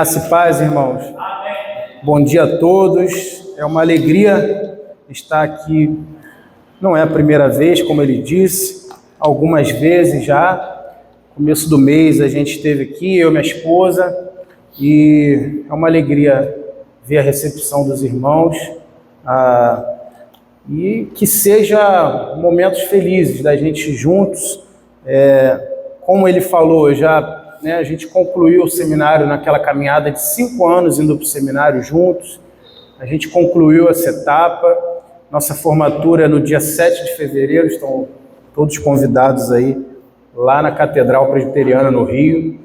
Graça e paz, irmãos. Amém. Bom dia a todos. É uma alegria estar aqui. Não é a primeira vez, como ele disse, algumas vezes já. Começo do mês a gente esteve aqui, eu e minha esposa, e é uma alegria ver a recepção dos irmãos, e que seja momentos felizes da gente juntos. Como ele falou, a gente concluiu o seminário naquela caminhada de 5 anos indo para o seminário juntos. A gente concluiu essa etapa. Nossa formatura é no dia 7 de fevereiro, estão todos convidados aí lá na Catedral Presbiteriana no Rio.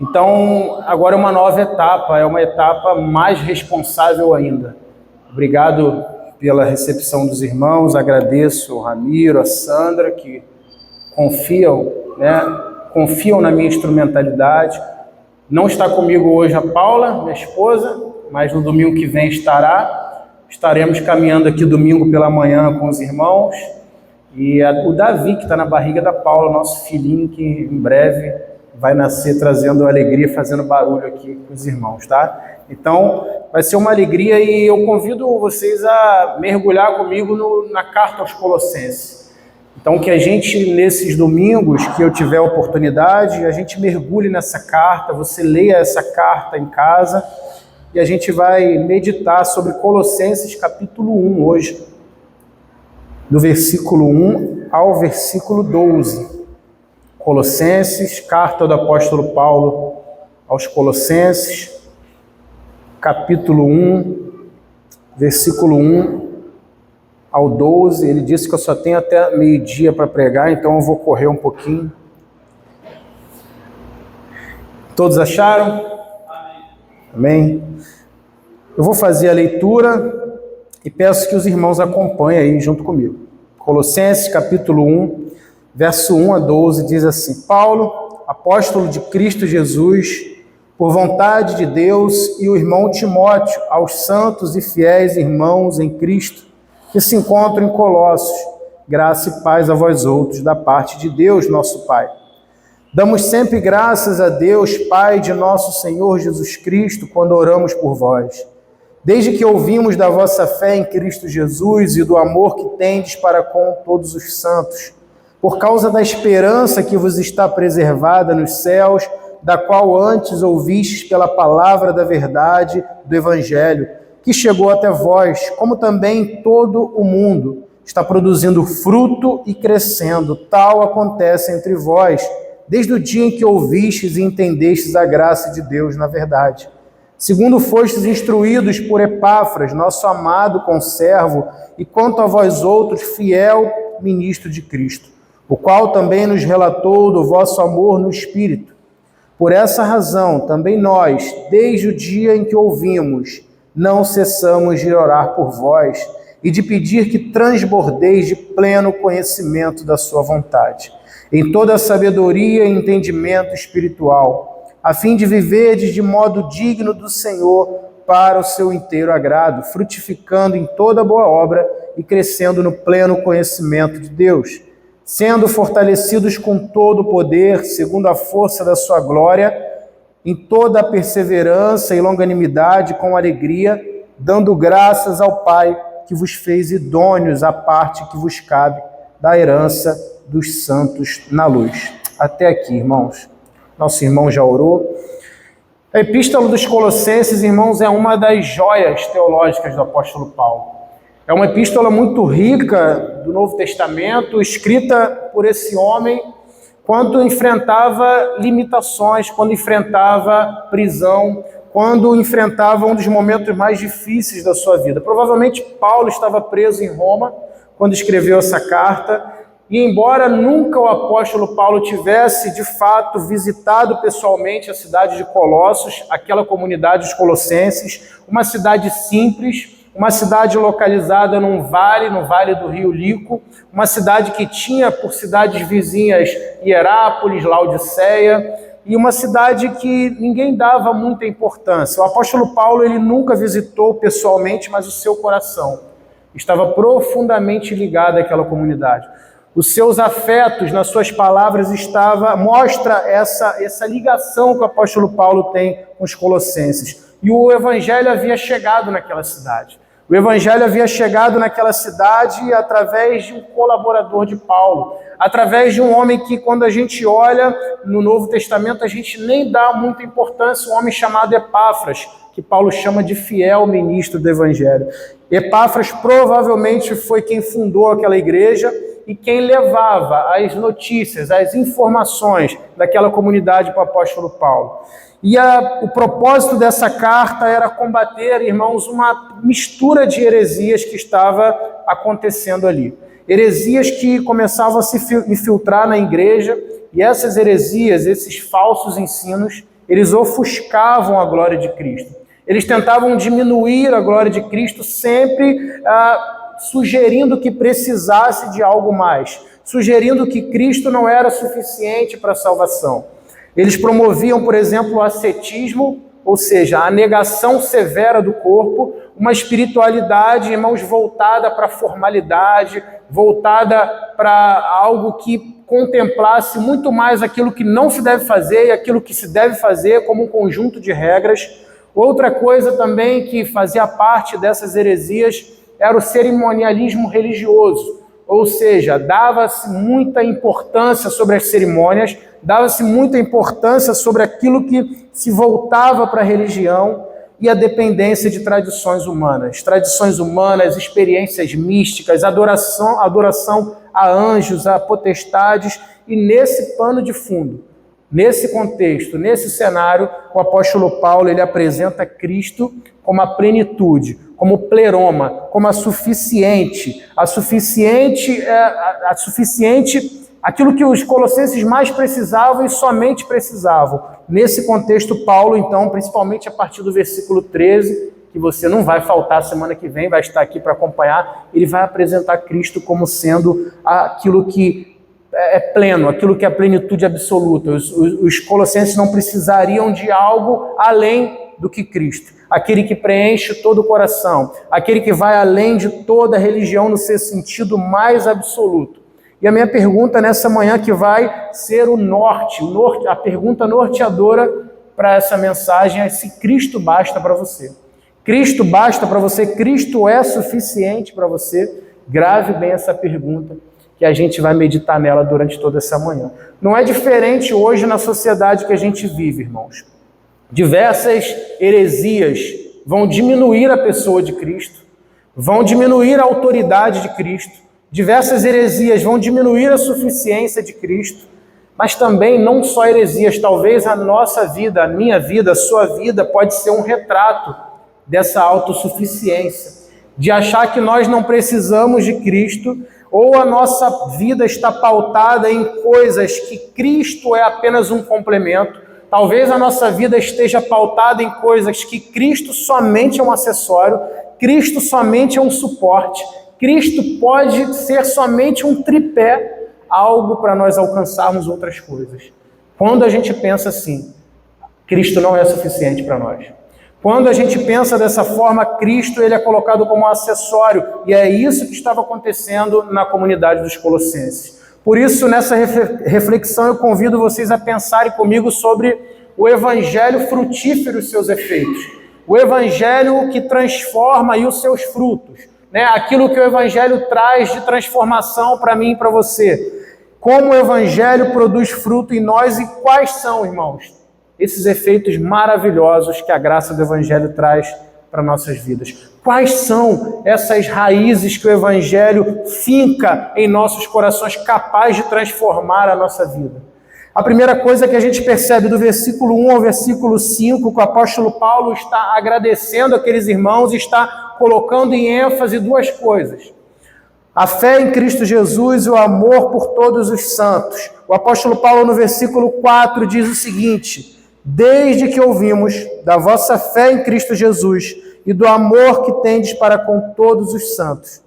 Então, agora é uma nova etapa, é uma etapa mais responsável ainda. Obrigado pela recepção dos irmãos, agradeço ao Ramiro, a Sandra, que confiam na minha instrumentalidade. Não está comigo hoje a Paula, minha esposa, mas no domingo que vem estaremos caminhando aqui domingo pela manhã com os irmãos, e o Davi, que está na barriga da Paula, nosso filhinho, que em breve vai nascer trazendo alegria, fazendo barulho aqui com os irmãos, tá? Então, vai ser uma alegria, e eu convido vocês a mergulhar comigo na carta aos Colossenses. Então, que a gente, nesses domingos que eu tiver oportunidade, a gente mergulhe nessa carta, você leia essa carta em casa, e a gente vai meditar sobre Colossenses capítulo 1 hoje, do versículo 1 ao versículo 12. Colossenses, carta do apóstolo Paulo aos Colossenses, capítulo 1, versículo 1 ao 12, ele disse que eu só tenho até meio-dia para pregar, então eu vou correr um pouquinho. Todos acharam? Amém? Eu vou fazer a leitura e peço que os irmãos acompanhem aí junto comigo. Colossenses, capítulo 1, verso 1 a 12, diz assim: Paulo, apóstolo de Cristo Jesus, por vontade de Deus, e o irmão Timóteo, aos santos e fiéis irmãos em Cristo, que se encontram em Colossos, graça e paz a vós outros, da parte de Deus, nosso Pai. Damos sempre graças a Deus, Pai de nosso Senhor Jesus Cristo, quando oramos por vós. Desde que ouvimos da vossa fé em Cristo Jesus e do amor que tendes para com todos os santos, por causa da esperança que vos está preservada nos céus, da qual antes ouvistes pela palavra da verdade do Evangelho, que chegou até vós, como também todo o mundo está produzindo fruto e crescendo. Tal acontece entre vós, desde o dia em que ouvistes e entendestes a graça de Deus na verdade. Segundo fostes instruídos por Epáfras, nosso amado conservo, e quanto a vós outros, fiel ministro de Cristo, o qual também nos relatou do vosso amor no Espírito. Por essa razão, também nós, desde o dia em que ouvimos, não cessamos de orar por vós e de pedir que transbordeis de pleno conhecimento da sua vontade, em toda a sabedoria e entendimento espiritual, a fim de viverdes de modo digno do Senhor para o seu inteiro agrado, frutificando em toda boa obra e crescendo no pleno conhecimento de Deus, sendo fortalecidos com todo o poder, segundo a força da sua glória, em toda a perseverança e longanimidade com alegria, dando graças ao Pai que vos fez idôneos à parte que vos cabe da herança dos santos na luz. Até aqui, irmãos. Nosso irmão já orou. A Epístola dos Colossenses, irmãos, é uma das joias teológicas do apóstolo Paulo. É uma epístola muito rica do Novo Testamento, escrita por esse homem quando enfrentava limitações, quando enfrentava prisão, quando enfrentava um dos momentos mais difíceis da sua vida. Provavelmente Paulo estava preso em Roma quando escreveu essa carta, e embora nunca o apóstolo Paulo tivesse, de fato, visitado pessoalmente a cidade de Colossos, aquela comunidade dos colossenses, uma cidade simples, uma cidade localizada no vale do rio Lico, uma cidade que tinha por cidades vizinhas Hierápolis, Laodiceia, e uma cidade que ninguém dava muita importância. O apóstolo Paulo, ele nunca visitou pessoalmente, mas o seu coração estava profundamente ligado àquela comunidade. os seus afetos, nas suas palavras, mostra essa ligação que o apóstolo Paulo tem com os colossenses. E o evangelho havia chegado naquela cidade. O evangelho havia chegado naquela cidade através de um colaborador de Paulo, através de um homem que, quando a gente olha no Novo Testamento, a gente nem dá muita importância, um homem chamado Epáfras, que Paulo chama de fiel ministro do evangelho. Epáfras provavelmente foi quem fundou aquela igreja e quem levava as notícias, as informações daquela comunidade para o apóstolo Paulo. E o propósito dessa carta era combater, irmãos, uma mistura de heresias que estava acontecendo ali. Heresias que começavam a se infiltrar na igreja, e essas heresias, esses falsos ensinos, eles ofuscavam a glória de Cristo. Eles tentavam diminuir a glória de Cristo, sempre sugerindo que precisasse de algo mais, sugerindo que Cristo não era suficiente para a salvação. Eles promoviam, por exemplo, o ascetismo, ou seja, a negação severa do corpo, uma espiritualidade, irmãos, voltada para a formalidade, voltada para algo que contemplasse muito mais aquilo que não se deve fazer e aquilo que se deve fazer como um conjunto de regras. Outra coisa também que fazia parte dessas heresias era o cerimonialismo religioso, ou seja, dava-se muita importância sobre as cerimônias, dava-se muita importância sobre aquilo que se voltava para a religião e a dependência de tradições humanas, experiências místicas, adoração a anjos, a potestades, e nesse pano de fundo, nesse contexto, nesse cenário, o apóstolo Paulo ele apresenta Cristo como a plenitude, como pleroma, como a suficiente, aquilo que os colossenses mais precisavam e somente precisavam. Nesse contexto, Paulo, então, principalmente a partir do versículo 13, que você não vai faltar semana que vem, vai estar aqui para acompanhar, ele vai apresentar Cristo como sendo aquilo que é pleno, aquilo que é a plenitude absoluta. Os colossenses não precisariam de algo além do que Cristo. Aquele que preenche todo o coração, aquele que vai além de toda a religião no seu sentido mais absoluto. E a minha pergunta nessa manhã, que vai ser a pergunta norteadora para essa mensagem, é se Cristo basta para você. Cristo basta para você? Cristo é suficiente para você? Grave bem essa pergunta, que a gente vai meditar nela durante toda essa manhã. Não é diferente hoje na sociedade que a gente vive, irmãos. Diversas heresias vão diminuir a pessoa de Cristo, vão diminuir a autoridade de Cristo, diversas heresias vão diminuir a suficiência de Cristo, mas também não só heresias, talvez a nossa vida, a minha vida, a sua vida pode ser um retrato dessa autossuficiência, de achar que nós não precisamos de Cristo, ou a nossa vida está pautada em coisas que Cristo é apenas um complemento. Talvez a nossa vida esteja pautada em coisas que Cristo somente é um acessório, Cristo somente é um suporte, Cristo pode ser somente um tripé, algo para nós alcançarmos outras coisas. Quando a gente pensa assim, Cristo não é suficiente para nós. Quando a gente pensa dessa forma, Cristo ele é colocado como um acessório, e é isso que estava acontecendo na comunidade dos Colossenses. Por isso, nessa reflexão, eu convido vocês a pensarem comigo sobre o evangelho frutífero e os seus efeitos. O evangelho que transforma e os seus frutos. Aquilo que o evangelho traz de transformação para mim e para você. Como o evangelho produz fruto em nós e quais são, irmãos, esses efeitos maravilhosos que a graça do evangelho traz para nossas vidas. Quais são essas raízes que o evangelho finca em nossos corações, capaz de transformar a nossa vida? A primeira coisa que a gente percebe do versículo 1 ao versículo 5, que o apóstolo Paulo está agradecendo aqueles irmãos e está colocando em ênfase duas coisas. A fé em Cristo Jesus e o amor por todos os santos. O apóstolo Paulo, no versículo 4, diz o seguinte: desde que ouvimos da vossa fé em Cristo Jesus e do amor que tendes para com todos os santos.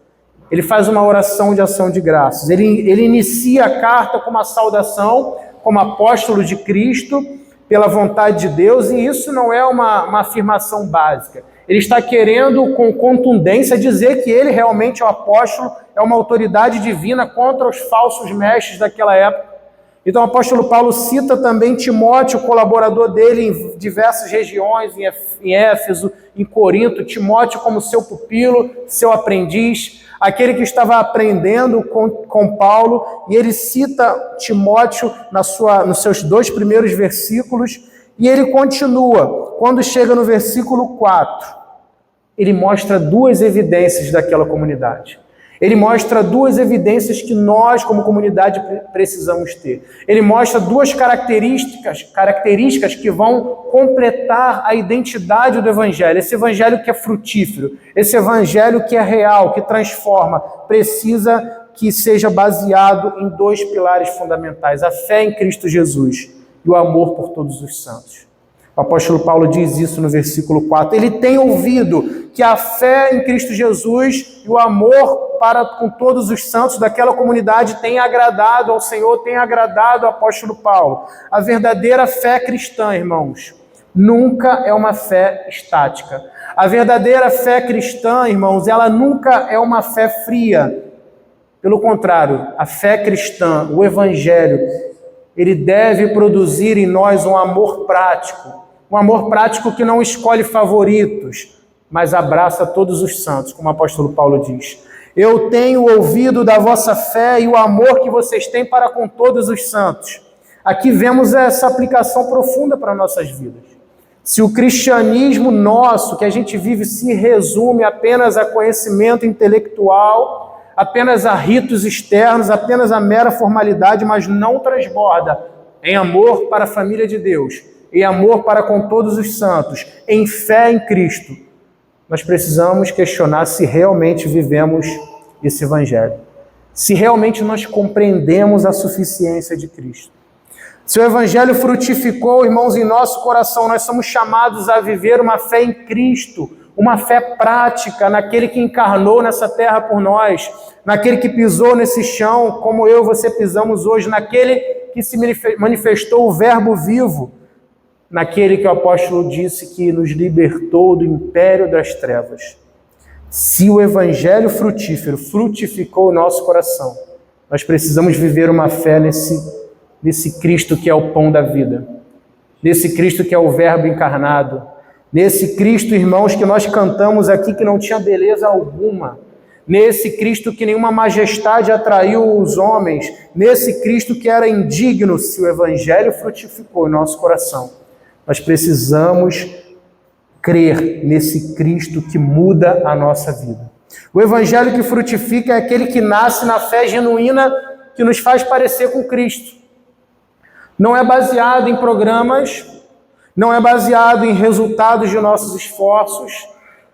Ele faz uma oração de ação de graças. Ele inicia a carta com uma saudação, como apóstolo de Cristo, pela vontade de Deus, e isso não é uma afirmação básica. Ele está querendo, com contundência, dizer que ele realmente é o apóstolo, é uma autoridade divina contra os falsos mestres daquela época. Então o apóstolo Paulo cita também Timóteo, colaborador dele em diversas regiões, em Éfeso, em Corinto, Timóteo como seu pupilo, seu aprendiz, aquele que estava aprendendo com Paulo, e ele cita Timóteo nos seus 2 primeiros versículos, e ele continua, quando chega no versículo 4, ele mostra 2 evidências daquela comunidade. Ele mostra 2 evidências que nós, como comunidade, precisamos ter. Ele mostra 2 características que vão completar a identidade do Evangelho. Esse Evangelho que é frutífero, esse Evangelho que é real, que transforma, precisa que seja baseado em 2 pilares fundamentais: a fé em Cristo Jesus e o amor por todos os santos. O apóstolo Paulo diz isso no versículo 4. Ele tem ouvido que a fé em Cristo Jesus e o amor para com todos os santos daquela comunidade tem agradado ao Senhor, tem agradado ao apóstolo Paulo. A verdadeira fé cristã, irmãos, nunca é uma fé estática. A verdadeira fé cristã, irmãos, ela nunca é uma fé fria. Pelo contrário, a fé cristã, o Evangelho, ele deve produzir em nós um amor prático. Um amor prático que não escolhe favoritos, mas abraça todos os santos, como o apóstolo Paulo diz. Eu tenho ouvido da vossa fé e o amor que vocês têm para com todos os santos. Aqui vemos essa aplicação profunda para nossas vidas. Se o cristianismo nosso, que a gente vive, se resume apenas a conhecimento intelectual, apenas a ritos externos, apenas a mera formalidade, mas não transborda em amor para a família de Deus, em amor para com todos os santos, em fé em Cristo, nós precisamos questionar se realmente vivemos esse Evangelho, se realmente nós compreendemos a suficiência de Cristo. Se o Evangelho frutificou, irmãos, em nosso coração, nós somos chamados a viver uma fé em Cristo, uma fé prática naquele que encarnou nessa terra por nós, naquele que pisou nesse chão, como eu e você pisamos hoje, naquele que se manifestou o Verbo vivo, naquele que o apóstolo disse que nos libertou do império das trevas. Se o Evangelho frutífero frutificou o nosso coração, nós precisamos viver uma fé nesse Cristo que é o pão da vida, nesse Cristo que é o Verbo encarnado, nesse Cristo, irmãos, que nós cantamos aqui que não tinha beleza alguma, nesse Cristo que nenhuma majestade atraiu os homens, nesse Cristo que era indigno. Se o Evangelho frutificou em nosso coração, nós precisamos crer nesse Cristo que muda a nossa vida. O Evangelho que frutifica é aquele que nasce na fé genuína que nos faz parecer com Cristo. Não é baseado em programas, não é baseado em resultados de nossos esforços,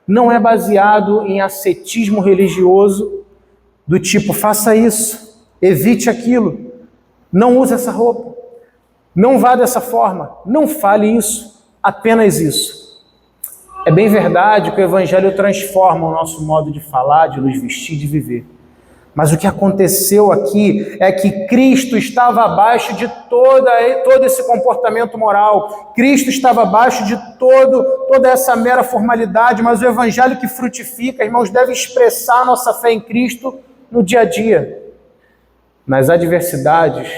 não é baseado em ascetismo religioso do tipo, faça isso, evite aquilo, não use essa roupa, não vá dessa forma, não fale isso, apenas isso. É bem verdade que o Evangelho transforma o nosso modo de falar, de nos vestir, de viver. Mas o que aconteceu aqui é que Cristo estava abaixo de todo esse comportamento moral. Cristo estava abaixo de toda essa mera formalidade, mas o Evangelho que frutifica, irmãos, deve expressar a nossa fé em Cristo no dia a dia. Nas adversidades,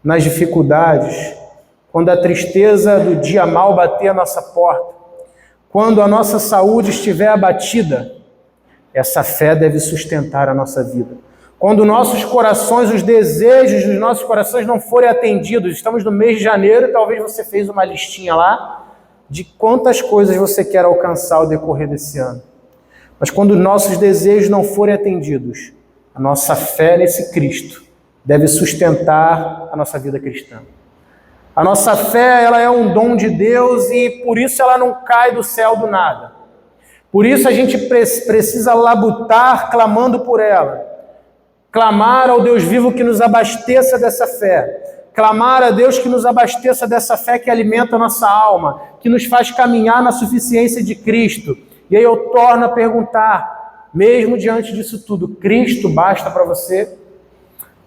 nas dificuldades, quando a tristeza do dia mal bater a nossa porta, quando a nossa saúde estiver abatida, essa fé deve sustentar a nossa vida. Quando nossos corações, os desejos dos nossos corações não forem atendidos, estamos no mês de janeiro, talvez você fez uma listinha lá de quantas coisas você quer alcançar ao decorrer desse ano. Mas quando nossos desejos não forem atendidos, a nossa fé nesse Cristo deve sustentar a nossa vida cristã. A nossa fé, ela é um dom de Deus e por isso ela não cai do céu do nada. Por isso a gente precisa labutar clamando por ela. Clamar ao Deus vivo que nos abasteça dessa fé. Clamar a Deus que nos abasteça dessa fé que alimenta a nossa alma, que nos faz caminhar na suficiência de Cristo. E aí eu torno a perguntar, mesmo diante disso tudo, Cristo basta para você?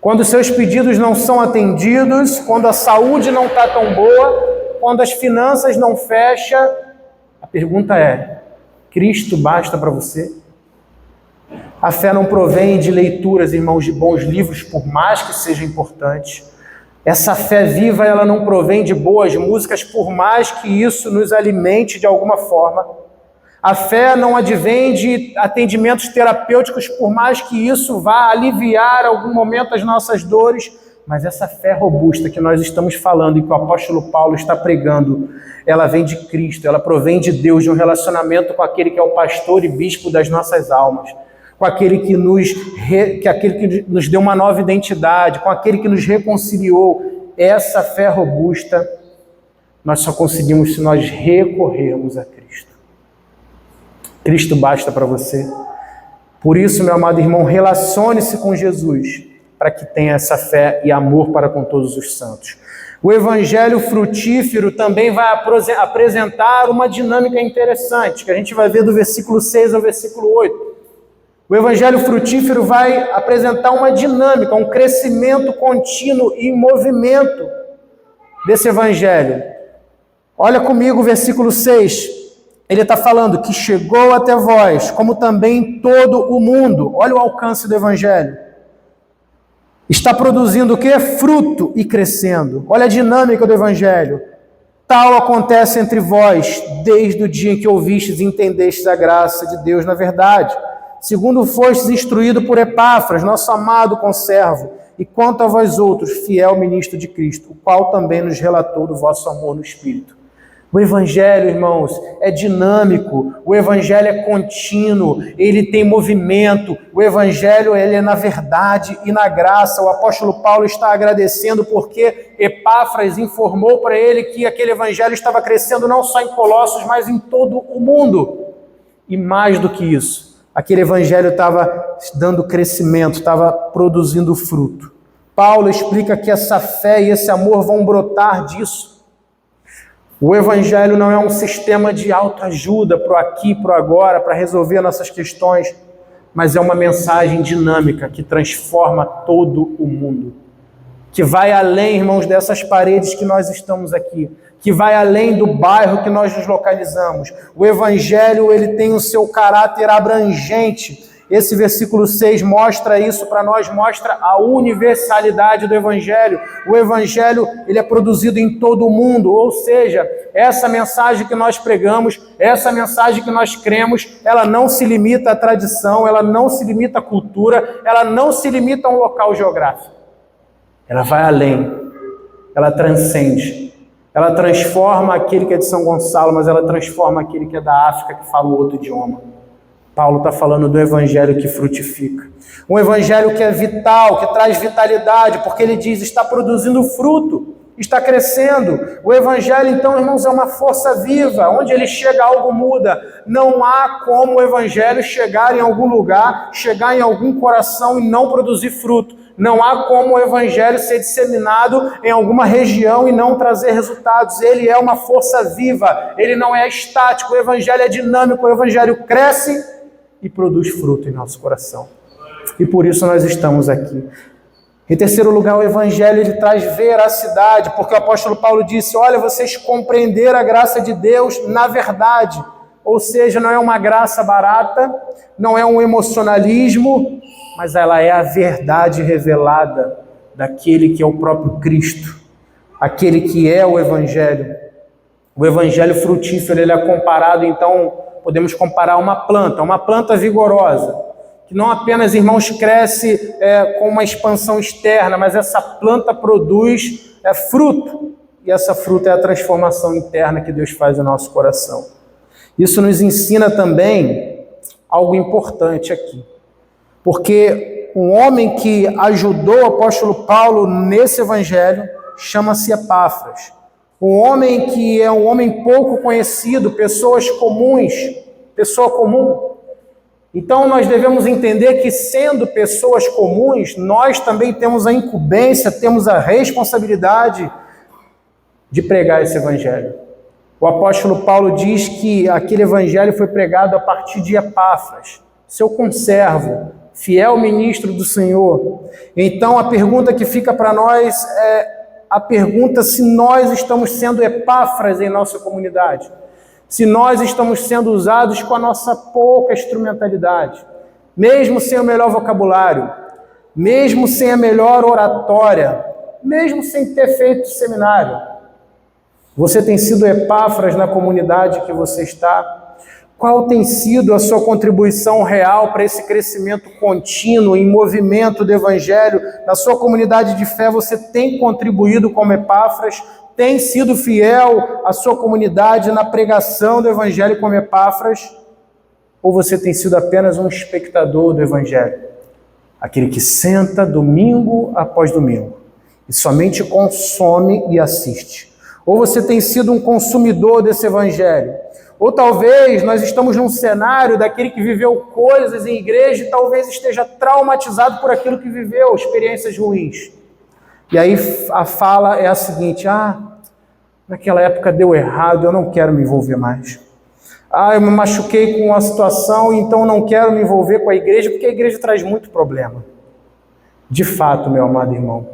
Quando seus pedidos não são atendidos, quando a saúde não está tão boa, quando as finanças não fecham, a pergunta é, Cristo basta para você? A fé não provém de leituras, irmãos, de bons livros, por mais que seja importante. Essa fé viva, ela não provém de boas músicas, por mais que isso nos alimente de alguma forma. A fé não advém de atendimentos terapêuticos, por mais que isso vá aliviar algum momento as nossas dores. Mas essa fé robusta que nós estamos falando e que o apóstolo Paulo está pregando, ela vem de Cristo, ela provém de Deus, de um relacionamento com aquele que é o pastor e bispo das nossas almas, com aquele que nos deu uma nova identidade, com aquele que nos reconciliou. Essa fé robusta nós só conseguimos se nós recorrermos a Cristo. Cristo basta para você. Por isso, meu amado irmão, relacione-se com Jesus, para que tenha essa fé e amor para com todos os santos. O evangelho frutífero também vai apresentar uma dinâmica interessante, que a gente vai ver do versículo 6 ao versículo 8. O evangelho frutífero vai apresentar uma dinâmica, um crescimento contínuo e movimento desse evangelho. Olha comigo o versículo 6. Ele está falando que chegou até vós, como também em todo o mundo. Olha o alcance do evangelho. Está produzindo o quê? Fruto e crescendo. Olha a dinâmica do evangelho. Tal acontece entre vós, desde o dia em que ouvistes e entendestes a graça de Deus na verdade, segundo fostes instruído por Epáfras, nosso amado conservo, e quanto a vós outros, fiel ministro de Cristo, o qual também nos relatou do vosso amor no Espírito. O evangelho, irmãos, é dinâmico, o evangelho é contínuo, ele tem movimento, o evangelho ele é na verdade e na graça. O apóstolo Paulo está agradecendo porque Epáfras informou para ele que aquele evangelho estava crescendo não só em Colossos, mas em todo o mundo. E mais do que isso, aquele evangelho estava dando crescimento, estava produzindo fruto. Paulo explica que essa fé e esse amor vão brotar disso. O evangelho não é um sistema de autoajuda para o aqui, para o agora, para resolver nossas questões, mas é uma mensagem dinâmica que transforma todo o mundo, que vai além, irmãos, dessas paredes que nós estamos aqui, que vai além do bairro que nós nos localizamos. O evangelho ele tem o seu caráter abrangente. Esse versículo 6 mostra isso para nós, mostra a universalidade do evangelho. O evangelho ele é produzido em todo o mundo, ou seja, essa mensagem que nós pregamos, essa mensagem que nós cremos, ela não se limita à tradição, ela não se limita à cultura, ela não se limita a um local geográfico. Ela vai além, ela transcende, ela transforma aquele que é de São Gonçalo, mas ela transforma aquele que é da África, que fala outro idioma. Paulo está falando do evangelho que frutifica. Um evangelho que é vital, que traz vitalidade, porque ele diz, está produzindo fruto, está crescendo. O evangelho, então, irmãos, é uma força viva. Onde ele chega, algo muda. Não há como o evangelho chegar em algum lugar, chegar em algum coração e não produzir fruto. Não há como o evangelho ser disseminado em alguma região e não trazer resultados. Ele é uma força viva, ele não é estático. O evangelho é dinâmico, o evangelho cresce e produz fruto em nosso coração. E por isso nós estamos aqui. Em terceiro lugar, o evangelho ele traz veracidade, porque o apóstolo Paulo disse, olha, vocês compreenderam a graça de Deus na verdade. Ou seja, não é uma graça barata, não é um emocionalismo, mas ela é a verdade revelada daquele que é o próprio Cristo, aquele que é o evangelho. O evangelho frutífero ele é comparado, então, podemos comparar uma planta vigorosa, que não apenas, irmãos, cresce com uma expansão externa, mas essa planta produz fruto, e essa fruta é a transformação interna que Deus faz no nosso coração. Isso nos ensina também algo importante aqui, porque um homem que ajudou o apóstolo Paulo nesse evangelho chama-se Epáfras. Um homem que é um homem pouco conhecido, pessoas comuns, pessoa comum. Então nós devemos entender que sendo pessoas comuns, nós também temos a incumbência, temos a responsabilidade de pregar esse evangelho. O apóstolo Paulo diz que aquele evangelho foi pregado a partir de Epáfras, seu conservo, fiel ministro do Senhor. Então a pergunta que fica para nós é a pergunta se nós estamos sendo Epáfras em nossa comunidade. se nós estamos sendo usados com a nossa pouca instrumentalidade, mesmo sem o melhor vocabulário, mesmo sem a melhor oratória, mesmo sem ter feito seminário. Você tem sido Epáfras na comunidade que você está? Qual tem sido a sua contribuição real para esse crescimento contínuo, em movimento do Evangelho? Na sua comunidade de fé, você tem contribuído como Epáfras? Tem sido fiel à sua comunidade na pregação do Evangelho como Epáfras? Ou você tem sido apenas um espectador do Evangelho? Aquele que senta domingo após domingo e somente consome e assiste. Ou você tem sido um consumidor desse Evangelho? Ou talvez nós estamos num cenário daquele que viveu coisas em igreja e talvez esteja traumatizado por aquilo que viveu, experiências ruins. E aí a fala é a seguinte: naquela época deu errado, eu não quero me envolver mais. Eu me machuquei com uma situação, então não quero me envolver com a igreja, porque a igreja traz muito problema. De fato, meu amado irmão,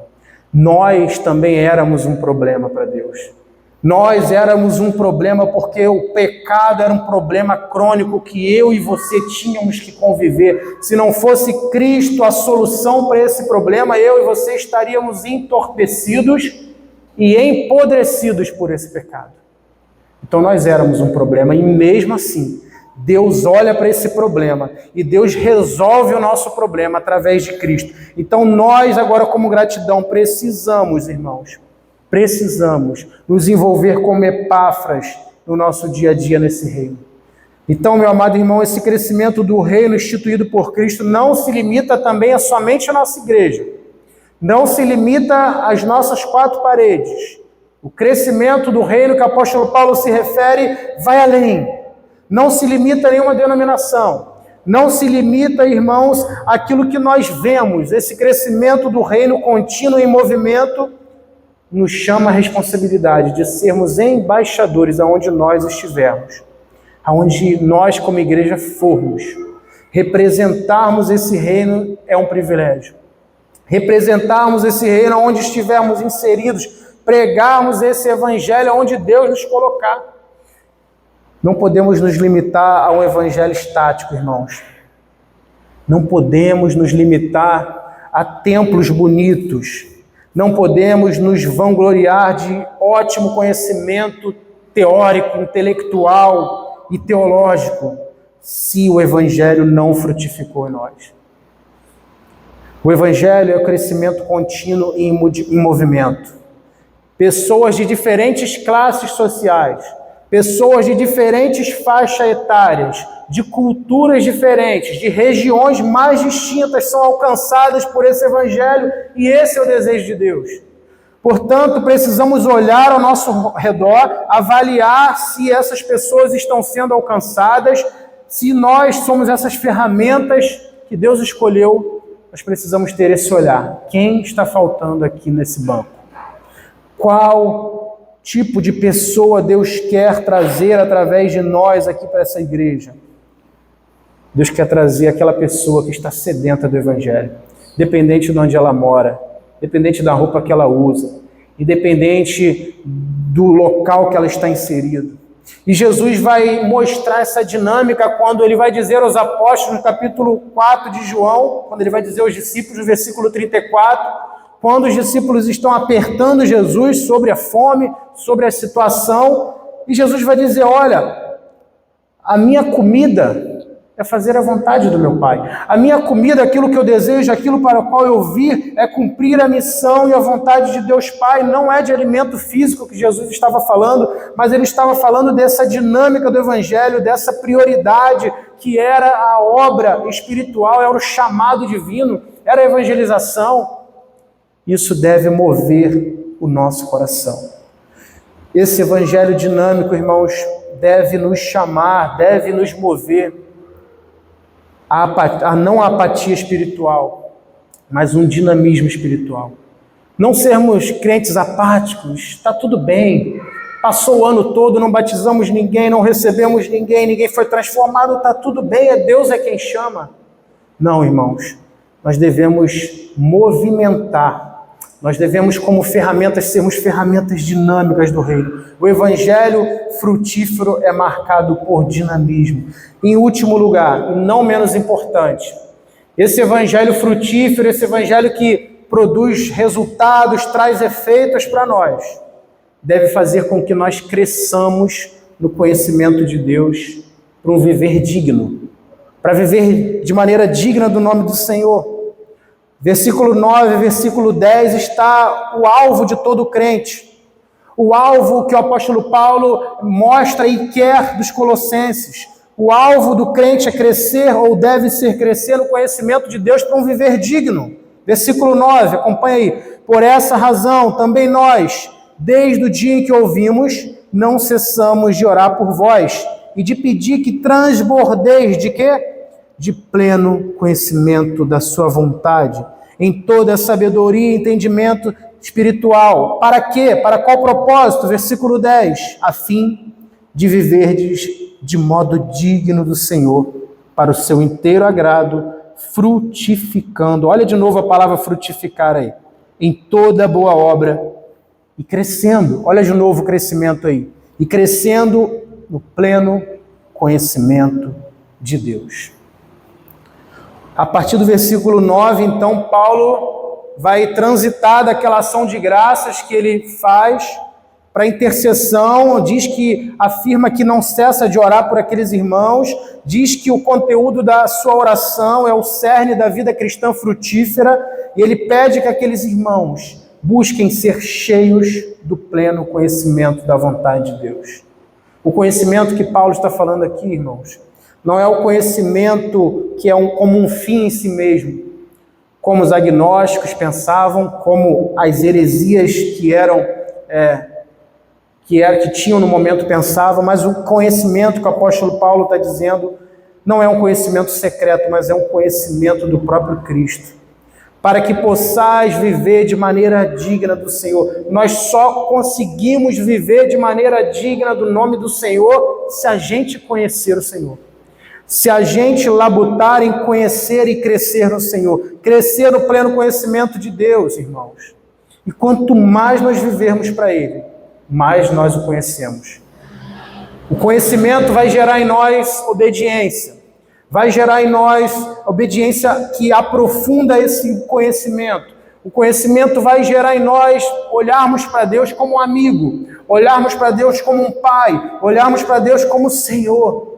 nós também éramos um problema para Deus. Nós éramos um problema porque o pecado era um problema crônico que eu e você tínhamos que conviver. Se não fosse Cristo a solução para esse problema, eu e você estaríamos entorpecidos e empodrecidos por esse pecado. Então nós éramos um problema e mesmo assim, Deus olha para esse problema e Deus resolve o nosso problema através de Cristo. Então nós agora, como gratidão, precisamos, irmãos, nos envolver como Epáfras no nosso dia a dia nesse reino. Então, meu amado irmão, esse crescimento do reino instituído por Cristo não se limita também a somente a nossa igreja. Não se limita às nossas quatro paredes. O crescimento do reino que o apóstolo Paulo se refere vai além. Não se limita a nenhuma denominação. Não se limita, irmãos, àquilo que nós vemos. Esse crescimento do reino contínuo em movimento nos chama a responsabilidade de sermos embaixadores aonde nós estivermos, aonde nós como igreja formos. Representarmos esse reino é um privilégio. Representarmos esse reino onde estivermos inseridos, pregarmos esse evangelho onde Deus nos colocar. Não podemos nos limitar a um evangelho estático, irmãos. Não podemos nos limitar a templos bonitos. Não podemos nos vangloriar de ótimo conhecimento teórico, intelectual e teológico, se o Evangelho não frutificou em nós. O Evangelho é o crescimento contínuo em movimento. Pessoas de diferentes classes sociais, pessoas de diferentes faixas etárias, de culturas diferentes, de regiões mais distintas são alcançadas por esse Evangelho e esse é o desejo de Deus. Portanto, precisamos olhar ao nosso redor, avaliar se essas pessoas estão sendo alcançadas, se nós somos essas ferramentas que Deus escolheu, nós precisamos ter esse olhar. Quem está faltando aqui nesse banco? Qual tipo de pessoa Deus quer trazer através de nós aqui para essa igreja? Deus quer trazer aquela pessoa que está sedenta do Evangelho, independente de onde ela mora, independente da roupa que ela usa, independente do local que ela está inserida. E Jesus vai mostrar essa dinâmica quando ele vai dizer aos apóstolos, no capítulo 4 de João, quando ele vai dizer aos discípulos, no versículo 34, quando os discípulos estão apertando Jesus sobre a fome, sobre a situação, e Jesus vai dizer: olha, a minha comida é fazer a vontade do meu Pai. A minha comida, aquilo que eu desejo, aquilo para o qual eu vim, é cumprir a missão e a vontade de Deus Pai. Não é de alimento físico que Jesus estava falando, mas ele estava falando dessa dinâmica do Evangelho, dessa prioridade que era a obra espiritual, era o chamado divino, era a evangelização. Isso deve mover o nosso coração. Esse Evangelho dinâmico, irmãos, deve nos chamar, deve nos mover a não a apatia espiritual, mas um dinamismo espiritual. Não sermos crentes apáticos, está tudo bem, passou o ano todo, não batizamos ninguém, não recebemos ninguém, ninguém foi transformado, está tudo bem, Deus é quem chama. Não, irmãos, nós devemos movimentar Nós devemos, como ferramentas, sermos ferramentas dinâmicas do reino. O evangelho frutífero é marcado por dinamismo. Em último lugar, e não menos importante, esse evangelho frutífero, esse evangelho que produz resultados, traz efeitos para nós, deve fazer com que nós cresçamos no conhecimento de Deus para um viver digno, para viver de maneira digna do nome do Senhor. Versículo 9, versículo 10 está o alvo de todo crente. O alvo que o apóstolo Paulo mostra e quer dos colossenses. O alvo do crente é crescer, ou deve ser crescer, no conhecimento de Deus para um viver digno. Versículo 9, acompanha aí. Por essa razão, também nós, desde o dia em que ouvimos, não cessamos de orar por vós e de pedir que transbordeis de quê? De pleno conhecimento da sua vontade, em toda a sabedoria e entendimento espiritual. Para quê? Para qual propósito? Versículo 10. A fim de viverdes de modo digno do Senhor, para o seu inteiro agrado, frutificando. Olha de novo a palavra frutificar aí. Em toda boa obra e crescendo. Olha de novo o crescimento aí. E crescendo no pleno conhecimento de Deus. A partir do versículo 9, então, Paulo vai transitar daquela ação de graças que ele faz para a intercessão, afirma que não cessa de orar por aqueles irmãos, diz que o conteúdo da sua oração é o cerne da vida cristã frutífera, e ele pede que aqueles irmãos busquem ser cheios do pleno conhecimento da vontade de Deus. O conhecimento que Paulo está falando aqui, irmãos, não é o conhecimento que é como um fim em si mesmo, como os agnósticos pensavam, como as heresias que tinham no momento pensavam, mas o conhecimento que o apóstolo Paulo está dizendo não é um conhecimento secreto, mas é um conhecimento do próprio Cristo, para que possais viver de maneira digna do Senhor. Nós só conseguimos viver de maneira digna do nome do Senhor se a gente conhecer o Senhor. Se a gente labutar em conhecer e crescer no Senhor, crescer no pleno conhecimento de Deus, irmãos. E quanto mais nós vivermos para Ele, mais nós o conhecemos. O conhecimento vai gerar em nós obediência. Vai gerar em nós obediência que aprofunda esse conhecimento. O conhecimento vai gerar em nós olharmos para Deus como um amigo, olharmos para Deus como um pai, olharmos para Deus como Senhor.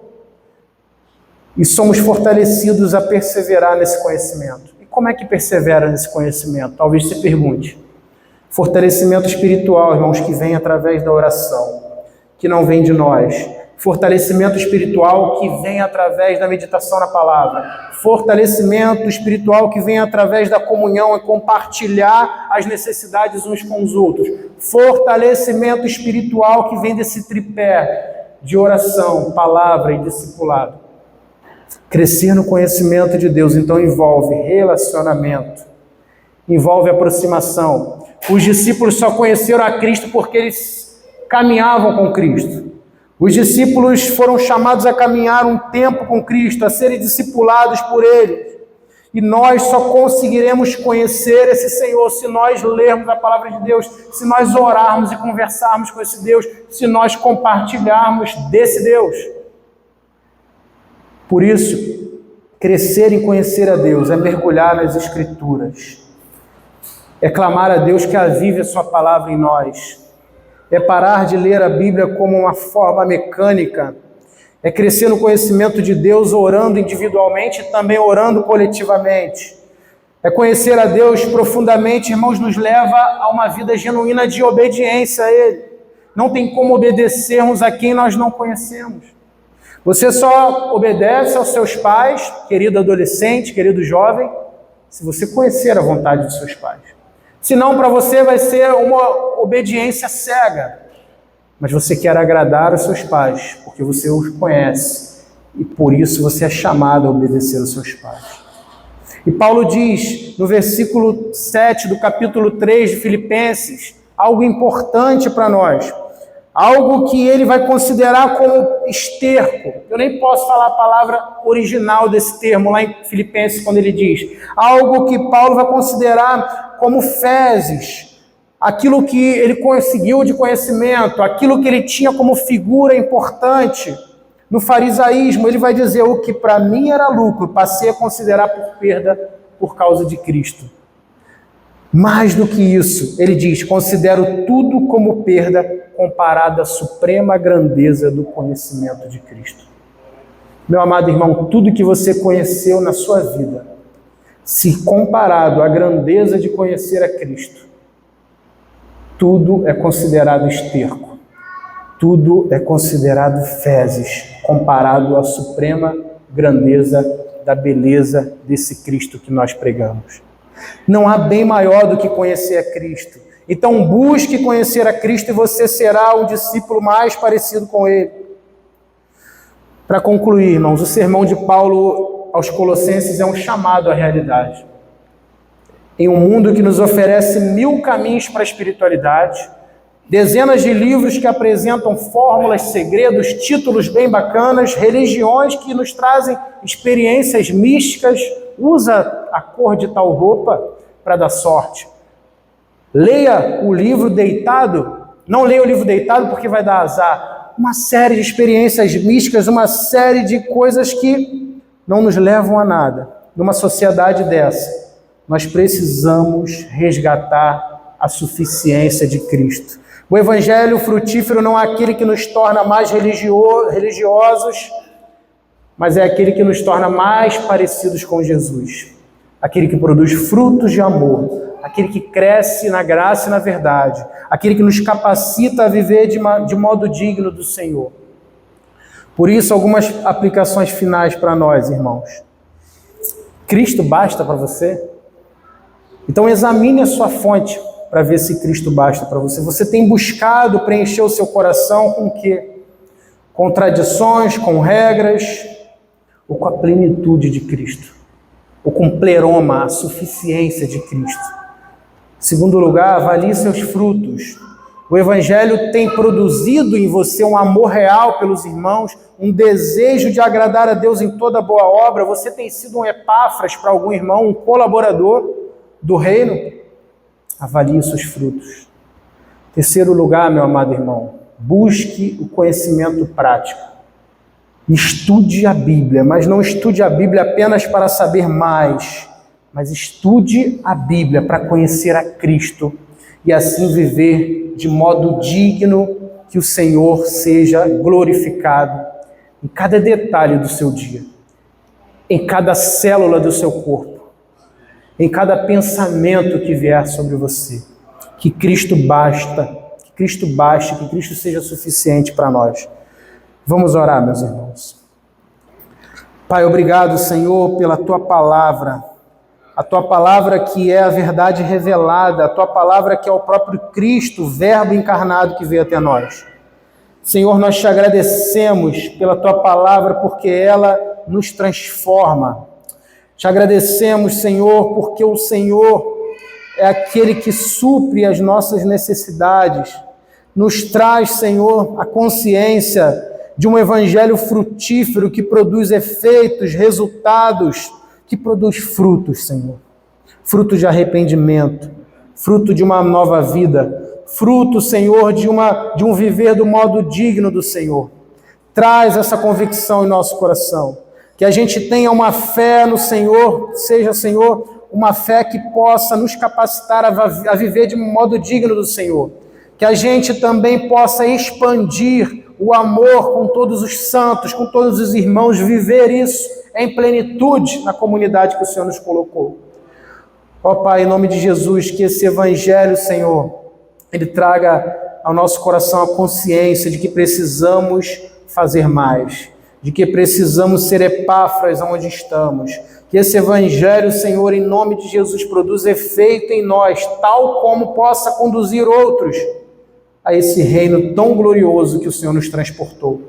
E somos fortalecidos a perseverar nesse conhecimento. E como é que persevera nesse conhecimento? Talvez você pergunte. Fortalecimento espiritual, irmãos, que vem através da oração, que não vem de nós. Fortalecimento espiritual que vem através da meditação na palavra. Fortalecimento espiritual que vem através da comunhão e compartilhar as necessidades uns com os outros. Fortalecimento espiritual que vem desse tripé de oração, palavra e discipulado. Crescer no conhecimento de Deus, então, envolve relacionamento, envolve aproximação. Os discípulos só conheceram a Cristo porque eles caminhavam com Cristo. Os discípulos foram chamados a caminhar um tempo com Cristo, a serem discipulados por Ele. E nós só conseguiremos conhecer esse Senhor se nós lermos a palavra de Deus, se nós orarmos e conversarmos com esse Deus, se nós compartilharmos desse Deus. Por isso, crescer em conhecer a Deus é mergulhar nas Escrituras, é clamar a Deus que avive a sua palavra em nós, é parar de ler a Bíblia como uma forma mecânica, é crescer no conhecimento de Deus orando individualmente e também orando coletivamente, é conhecer a Deus profundamente, irmãos, nos leva a uma vida genuína de obediência a Ele. Não tem como obedecermos a quem nós não conhecemos. Você só obedece aos seus pais, querido adolescente, querido jovem, se você conhecer a vontade dos seus pais. Senão, para você vai ser uma obediência cega. Mas você quer agradar os seus pais, porque você os conhece. E por isso você é chamado a obedecer aos seus pais. E Paulo diz, no versículo 7 do capítulo 3 de Filipenses, algo importante para nós. algo que ele vai considerar como esterco. Eu nem posso falar a palavra original desse termo lá em Filipenses, quando ele diz algo que Paulo vai considerar como fezes, aquilo que ele conseguiu de conhecimento, aquilo que ele tinha como figura importante no farisaísmo. Ele vai dizer: o que para mim era lucro, passei a considerar por perda por causa de Cristo. Mais do que isso, ele diz: considero tudo como perda comparado à suprema grandeza do conhecimento de Cristo. Meu amado irmão, tudo que você conheceu na sua vida, se comparado à grandeza de conhecer a Cristo, tudo é considerado esterco, tudo é considerado fezes, comparado à suprema grandeza da beleza desse Cristo que nós pregamos. Não há bem maior do que conhecer a Cristo. Então busque conhecer a Cristo e você será o discípulo mais parecido com Ele. Para concluir, irmãos, o sermão de Paulo aos Colossenses é um chamado à realidade. Em um mundo que nos oferece 1000 caminhos para a espiritualidade, dezenas de livros que apresentam fórmulas, segredos, títulos bem bacanas, religiões que nos trazem experiências místicas, usa a cor de tal roupa para dar sorte. Leia o livro deitado, não leia o livro deitado porque vai dar azar. Uma série de experiências místicas, uma série de coisas que não nos levam a nada. Numa sociedade dessa, nós precisamos resgatar a suficiência de Cristo. O evangelho frutífero não é aquele que nos torna mais religiosos, mas é aquele que nos torna mais parecidos com Jesus. Aquele que produz frutos de amor, aquele que cresce na graça e na verdade, aquele que nos capacita a viver de modo digno do Senhor. Por isso, algumas aplicações finais para nós, irmãos. Cristo basta para você? Então examine a sua fonte para ver se Cristo basta para você. Você tem buscado preencher o seu coração com o quê? Com tradições, com regras, ou com a plenitude de Cristo? Ou com pleroma, a suficiência de Cristo? Em segundo lugar, avalie seus frutos. O Evangelho tem produzido em você um amor real pelos irmãos, um desejo de agradar a Deus em toda boa obra. Você tem sido um Epáfras para algum irmão, um colaborador do reino? Avalie os seus frutos. Terceiro lugar, meu amado irmão, busque o conhecimento prático. Estude a Bíblia, mas não estude a Bíblia apenas para saber mais, mas estude a Bíblia para conhecer a Cristo e assim viver de modo digno, que o Senhor seja glorificado em cada detalhe do seu dia, em cada célula do seu corpo, em cada pensamento que vier sobre você. Que Cristo basta, que Cristo baste, que Cristo seja suficiente para nós. Vamos orar, meus irmãos. Pai, obrigado, Senhor, pela Tua palavra. A Tua palavra que é a verdade revelada, a Tua palavra que é o próprio Cristo, o Verbo encarnado que veio até nós. Senhor, nós te agradecemos pela Tua palavra porque ela nos transforma. Te agradecemos, Senhor, porque o Senhor é aquele que supre as nossas necessidades. Nos traz, Senhor, a consciência de um evangelho frutífero que produz efeitos, resultados, que produz frutos, Senhor. Frutos de arrependimento, fruto de uma nova vida, fruto, Senhor, de um viver do modo digno do Senhor. Traz essa convicção em nosso coração, que a gente tenha uma fé no Senhor, seja, Senhor, uma fé que possa nos capacitar a viver de um modo digno do Senhor. Que a gente também possa expandir o amor com todos os santos, com todos os irmãos, viver isso em plenitude na comunidade que o Senhor nos colocou. Ó Pai, em nome de Jesus, que esse evangelho, Senhor, ele traga ao nosso coração a consciência de que precisamos fazer mais, de que precisamos ser Epáfras onde estamos. Que esse evangelho, Senhor, em nome de Jesus, produza efeito em nós, tal como possa conduzir outros a esse reino tão glorioso que o Senhor nos transportou.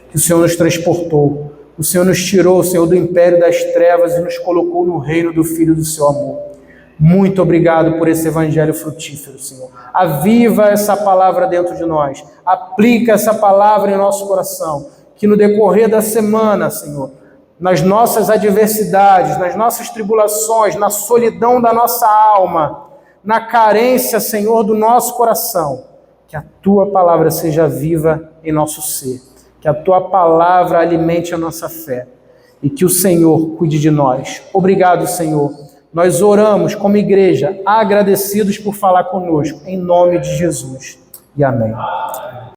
Que o Senhor nos transportou. O Senhor nos tirou, Senhor, do império das trevas e nos colocou no reino do Filho do seu amor. Muito obrigado por esse evangelho frutífero, Senhor. Aviva essa palavra dentro de nós. Aplica essa palavra em nosso coração. Que no decorrer da semana, Senhor, nas nossas adversidades, nas nossas tribulações, na solidão da nossa alma, na carência, Senhor, do nosso coração, que a Tua palavra seja viva em nosso ser. Que a Tua palavra alimente a nossa fé. E que o Senhor cuide de nós. Obrigado, Senhor. Nós oramos como igreja, agradecidos por falar conosco, em nome de Jesus. E amém.